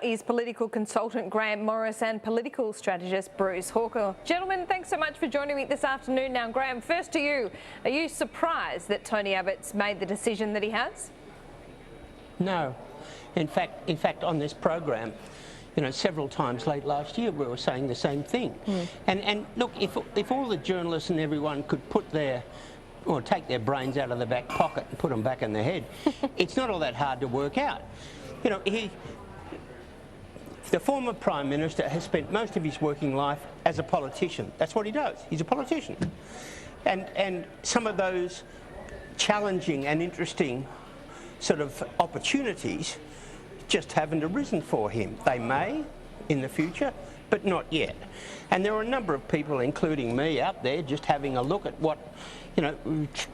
Is political consultant Grahame Morris and political strategist Bruce Hawker. Gentlemen, thanks so much for joining me this afternoon. Now, Grahame, first to you. Are you surprised that Tony Abbott's made the decision that he has? No. In fact, on this program, several times late last year we were saying the same thing. And look, if all the journalists and everyone could take their brains out of the back pocket and put them back in their head, it's not all that hard to work out. The former Prime Minister has spent most of his working life as a politician. That's what he does. He's a politician. And some of those challenging and interesting sort of opportunities just haven't arisen for him. They may in the future, but not yet. And there are a number of people, including me, out there just having a look at what,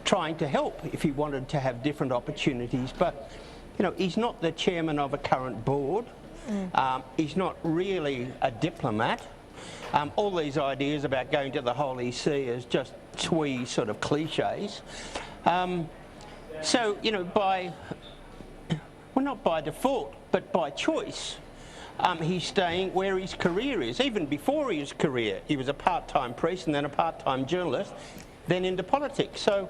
trying to help if he wanted to have different opportunities. But, he's not the chairman of a current board. He's not really a diplomat. All these ideas about going to the Holy See is just twee sort of cliches. So, not by default, but by choice, he's staying where his career is. Even before his career, he was a part-time priest and then a part-time journalist, then into politics. So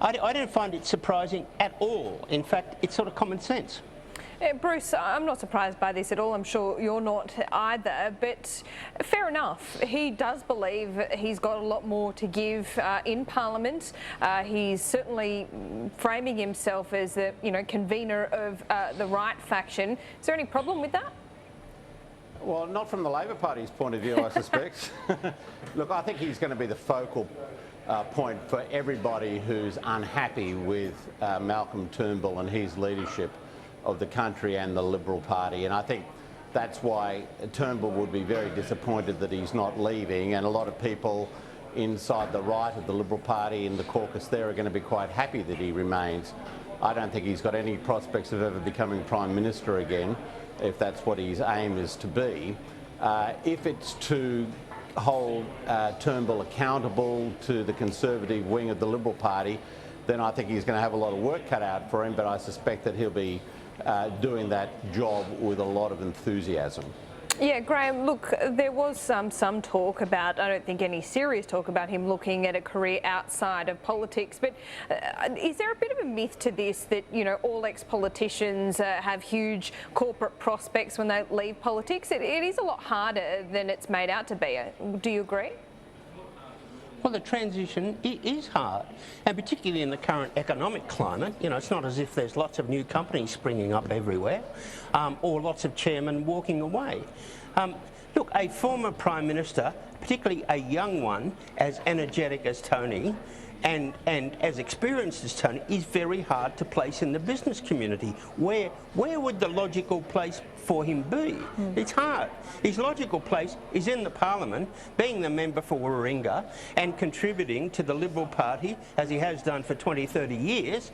I don't find it surprising at all. In fact, it's sort of common sense. Bruce, I'm not surprised by this at all. I'm sure you're not either, but fair enough. He does believe he's got a lot more to give in Parliament. He's certainly framing himself as the convener of the right faction. Is there any problem with that? Well, not from the Labor Party's point of view, I suspect. Look, I think he's going to be the focal point for everybody who's unhappy with Malcolm Turnbull and his leadership of the country and the Liberal Party, and I think that's why Turnbull would be very disappointed that he's not leaving, and a lot of people inside the right of the Liberal Party in the caucus there are going to be quite happy that he remains. I don't think he's got any prospects of ever becoming Prime Minister again, if that's what his aim is to be. If it's to hold Turnbull accountable to the Conservative wing of the Liberal Party, then I think he's going to have a lot of work cut out for him, but I suspect that he'll be doing that job with a lot of enthusiasm. Yeah, Grahame, look, there was some talk about, I don't think any serious talk about him looking at a career outside of politics, but is there a bit of a myth to this that, all ex-politicians have huge corporate prospects when they leave politics? It is a lot harder than it's made out to be. Do you agree? Well, the transition is hard, and particularly in the current economic climate. It's not as if there's lots of new companies springing up everywhere, or lots of chairmen walking away. Look, a former Prime Minister, particularly a young one, as energetic as Tony, and as experienced as Tony, is very hard to place in the business community. Where would the logical place for him be? It's hard. His logical place is in the Parliament, being the member for Warringah and contributing to the Liberal Party, as he has done for 20, 30 years,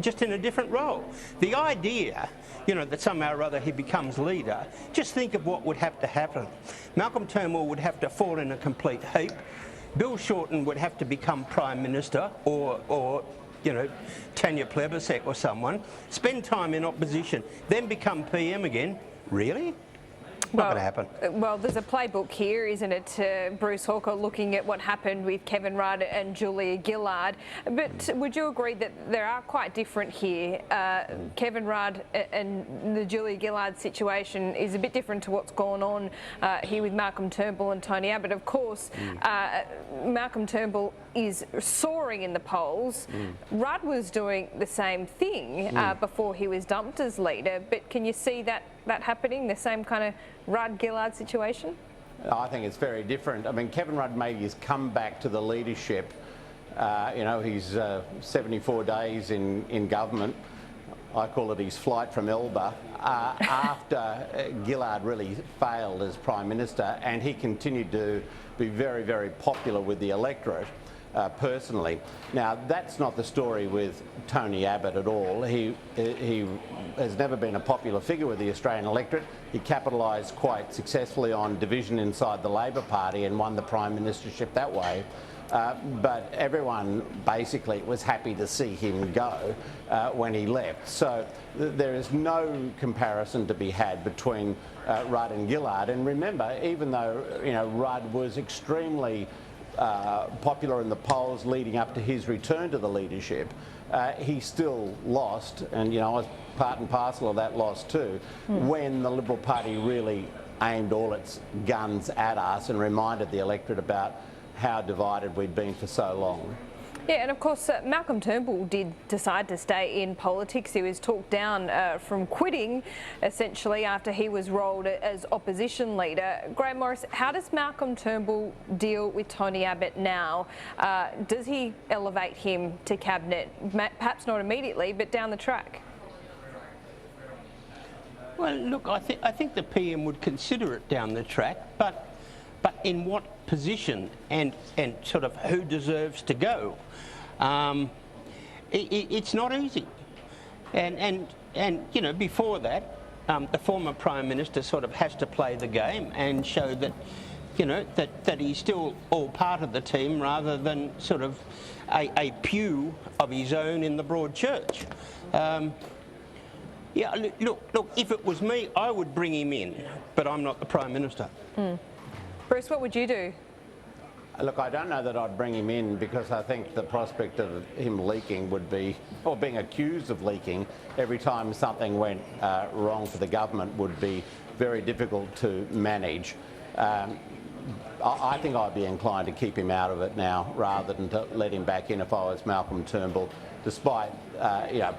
just in a different role. The idea, that somehow or other he becomes leader, just think of what would have to happen. Malcolm Turnbull would have to fall in a complete heap. Bill Shorten would have to become Prime Minister, or Tanya Plibersek or someone, spend time in opposition, then become PM again. Really? Not going to happen. Well, there's a playbook here, isn't it, Bruce Hawker, looking at what happened with Kevin Rudd and Julia Gillard. But would you agree that they are quite different here? Kevin Rudd and the Julia Gillard situation is a bit different to what's gone on here with Malcolm Turnbull and Tony Abbott. Of course, Malcolm Turnbull is soaring in the polls. Rudd was doing the same thing before he was dumped as leader. But can you see that happening, the same kind of Rudd-Gillard situation? I think it's very different. I mean, Kevin Rudd made his comeback to the leadership. He's 74 days in government. I call it his flight from Elba, after Gillard really failed as Prime Minister, and he continued to be very, very popular with the electorate. Personally. Now, that's not the story with Tony Abbott at all. He has never been a popular figure with the Australian electorate. He capitalised quite successfully on division inside the Labor Party and won the Prime Ministership that way. but everyone basically was happy to see him go when he left. So there is no comparison to be had between Rudd and Gillard. And remember, even though Rudd was extremely popular in the polls leading up to his return to the leadership, he still lost, and I was part and parcel of that loss too, when the Liberal Party really aimed all its guns at us and reminded the electorate about how divided we'd been for so long. Yeah, and of course Malcolm Turnbull did decide to stay in politics. He was talked down from quitting essentially after he was rolled as opposition leader. Grahame Morris, how does Malcolm Turnbull deal with Tony Abbott now? Does he elevate him to cabinet? Perhaps not immediately, but down the track. Well, look, I think the PM would consider it down the track, but in what position and sort of who deserves to go? It's not easy. And before that, the former Prime Minister sort of has to play the game and show that, that he's still all part of the team rather than sort of a pew of his own in the broad church. Yeah, look, if it was me, I would bring him in, but I'm not the Prime Minister. Bruce, what would you do? Look, I don't know that I'd bring him in, because I think the prospect of him leaking would be, or being accused of leaking every time something went wrong for the government, would be very difficult to manage. I think I'd be inclined to keep him out of it now rather than to let him back in if I was Malcolm Turnbull, despite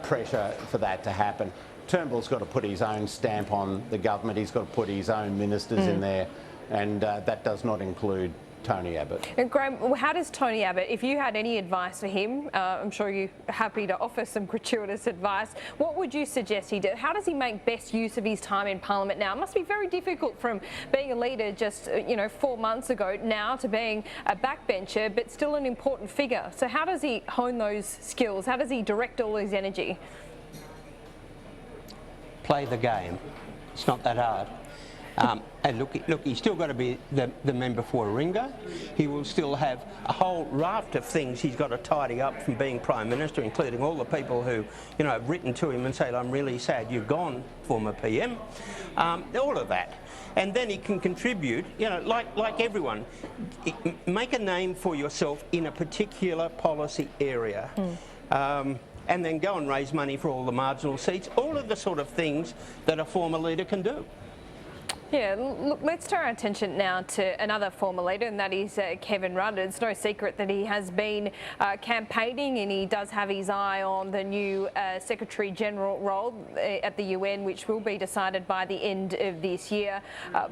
pressure for that to happen. Turnbull's got to put his own stamp on the government. He's got to put his own ministers in there, and that does not include Tony Abbott. And Graham, how does Tony Abbott, if you had any advice for him, I'm sure you're happy to offer some gratuitous advice, what would you suggest he do? How does he make best use of his time in Parliament now? It must be very difficult from being a leader just 4 months ago now to being a backbencher, but still an important figure. So how does he hone those skills? How does he direct all his energy? Play the game. It's not that hard. And look, he's still got to be the member for Warringah. He will still have a whole raft of things he's got to tidy up from being Prime Minister, including all the people who, have written to him and said, "I'm really sad you're gone, former PM." All of that. And then he can contribute, like everyone, make a name for yourself in a particular policy area. And then go and raise money for all the marginal seats, all of the sort of things that a former leader can do. Yeah, look, let's turn our attention now to another former leader, and that is Kevin Rudd. It's no secret that he has been campaigning, and he does have his eye on the new Secretary General role at the UN, which will be decided by the end of this year.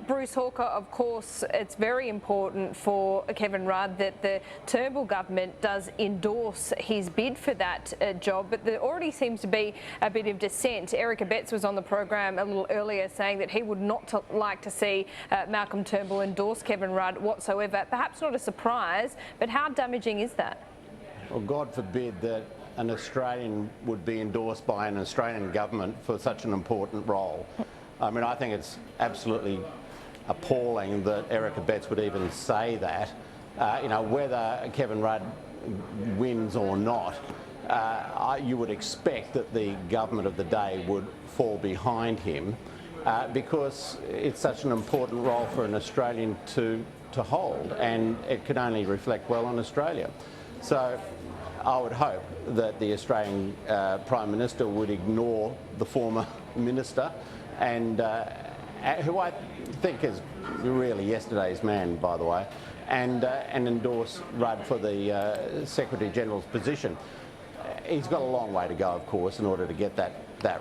Bruce Hawker, of course, it's very important for Kevin Rudd that the Turnbull government does endorse his bid for that job, but there already seems to be a bit of dissent. Eric Abbott was on the program a little earlier saying that he would not like to see Malcolm Turnbull endorse Kevin Rudd whatsoever. Perhaps not a surprise, but how damaging is that? Well, God forbid that an Australian would be endorsed by an Australian government for such an important role. I mean, I think it's absolutely appalling that Eric Abbott would even say that. Whether Kevin Rudd wins or not, you would expect that the government of the day would fall behind him. Because it's such an important role for an Australian to hold, and it can only reflect well on Australia. So I would hope that the Australian Prime Minister would ignore the former minister, and who I think is really yesterday's man, by the way, and endorse Rudd for the Secretary General's position. He's got a long way to go, of course, in order to get that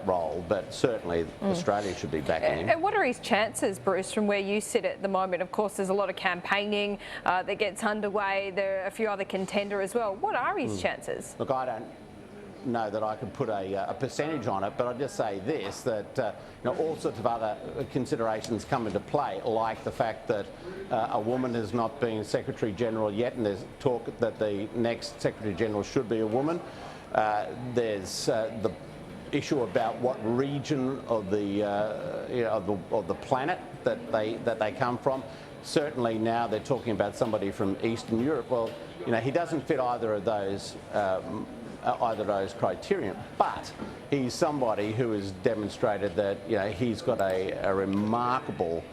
role, but certainly Australia should be backing him. And what are his chances, Bruce, from where you sit at the moment? Of course, there's a lot of campaigning that gets underway. There are a few other contenders as well. What are his chances? Look, I don't know that I could put a percentage on it, but I'll just say this, that all sorts of other considerations come into play, like the fact that a woman has not been Secretary General yet, and there's talk that the next Secretary General should be a woman. There's the issue about what region of the planet that they come from. certainly now they're talking about somebody from Eastern Europe. Well, you know, he doesn't fit either of those criteria, but he's somebody who has demonstrated that, you know, he's got a remarkable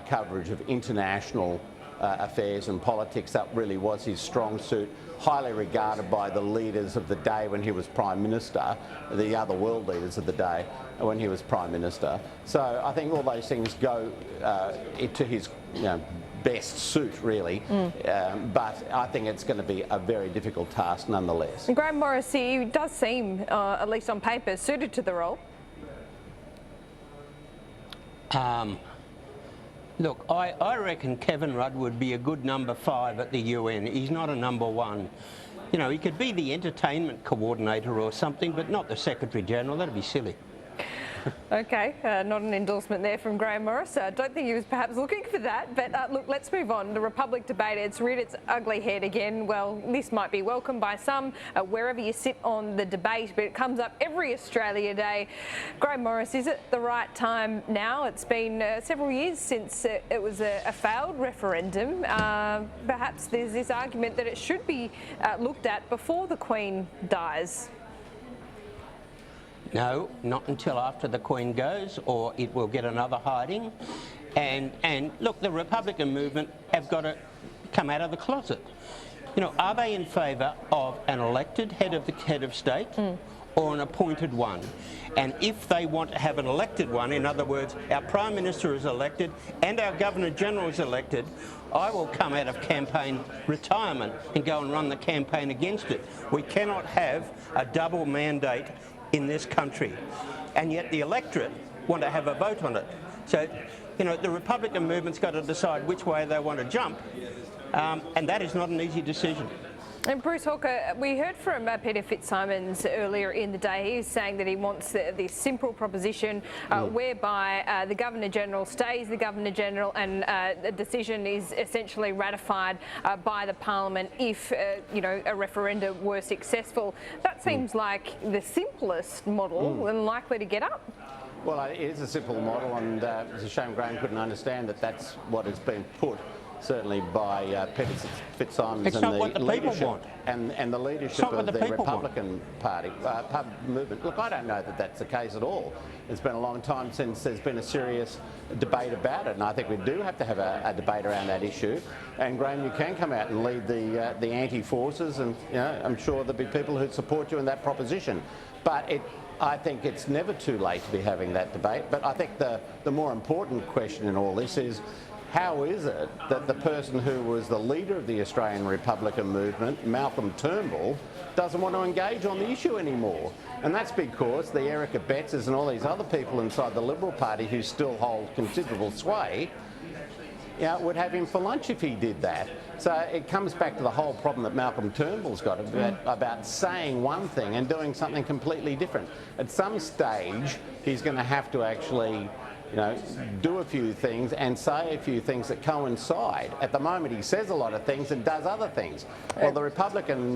coverage of international affairs and politics. That really was his strong suit, highly regarded by the leaders of the day when he was Prime Minister, the other world leaders of the day when he was Prime Minister. So I think all those things go to his, you know, best suit, really. But I think it's going to be a very difficult task nonetheless. And Grahame Morris, he does seem, at least on paper, suited to the role. Look, I reckon Kevin Rudd would be a good number 5 at the UN. He's not a number 1. You know, he could be the entertainment coordinator or something, but not the Secretary General. That'd be silly. Okay, not an endorsement there from Grahame Morris. I don't think he was perhaps looking for that. But look, let's move on. The Republic debate, it's reared its ugly head again. Well, this might be welcomed by some, wherever you sit on the debate, but it comes up every Australia Day. Grahame Morris, is it the right time now? It's been several years since it was a failed referendum. Perhaps there's this argument that it should be looked at before the Queen dies. No, not until after the Queen goes, or it will get another hiding. And look, the Republican movement have got to come out of the closet. You know, are they in favour of an elected head of state or an appointed one? And if they want to have an elected one, in other words, our Prime Minister is elected and our Governor General is elected, I will come out of campaign retirement and go and run the campaign against it. We cannot have a double mandate in this country, and yet the electorate want to have a vote on it. So, you know, the Republican movement's got to decide which way they want to jump, and that is not an easy decision. And Bruce Hawker, we heard from Peter Fitzsimons earlier in the day. He was saying that he wants this simple proposition whereby the Governor-General stays the Governor-General, and the decision is essentially ratified by the Parliament if, you know, a referendum were successful. That seems like the simplest model and likely to get up. Well, it is a simple model, and it's a shame Grahame couldn't understand that that's what has been put, certainly by Peter Fitzsimons it's and not the what the leadership people want. And the leadership of the Republican Party movement. Look, I don't know that that's the case at all. It's been a long time since there's been a serious debate about it, and I think we do have to have a debate around that issue. And Grahame, you can come out and lead the anti-forces, and, you know, I'm sure there'll be people who support you in that proposition. But I think it's never too late to be having that debate. But I think the more important question in all this is, how is it that the person who was the leader of the Australian Republican movement, Malcolm Turnbull, doesn't want to engage on the issue anymore? And that's because the Erica Bettses and all these other people inside the Liberal Party who still hold considerable sway, you know, would have him for lunch if he did that. So it comes back to the whole problem that Malcolm Turnbull's got about saying one thing and doing something completely different. At some stage, he's going to have to actually, you know, do a few things and say a few things that coincide. At the moment, he says a lot of things and does other things. Well, the Republican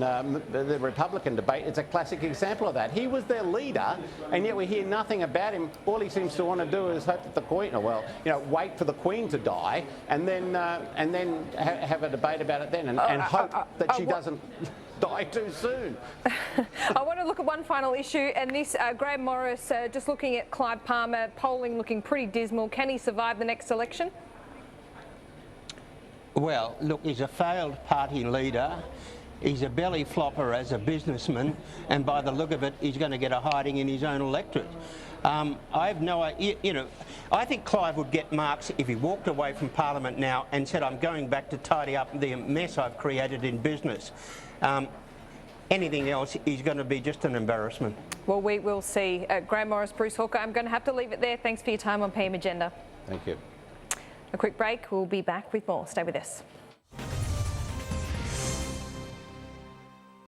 debate is a classic example of that. He was their leader, and yet we hear nothing about him. All he seems to want to do is hope that the Queen, wait for the Queen to die, and then have a debate about it then, and hope that she doesn't die too soon. I want to look at one final issue, and this, Grahame Morris, just looking at Clive Palmer, polling looking pretty dismal. Can he survive the next election? Well, look, he's a failed party leader. He's a belly flopper as a businessman, and by the look of it, he's going to get a hiding in his own electorate. I have no idea, you know, I think Clive would get marks if he walked away from Parliament now and said, I'm going back to tidy up the mess I've created in business. Anything else is going to be just an embarrassment. Well, we will see. Grahame Morris, Bruce Hawker, I'm going to have to leave it there. Thanks for your time on PM Agenda. Thank you. A quick break. We'll be back with more. Stay with us.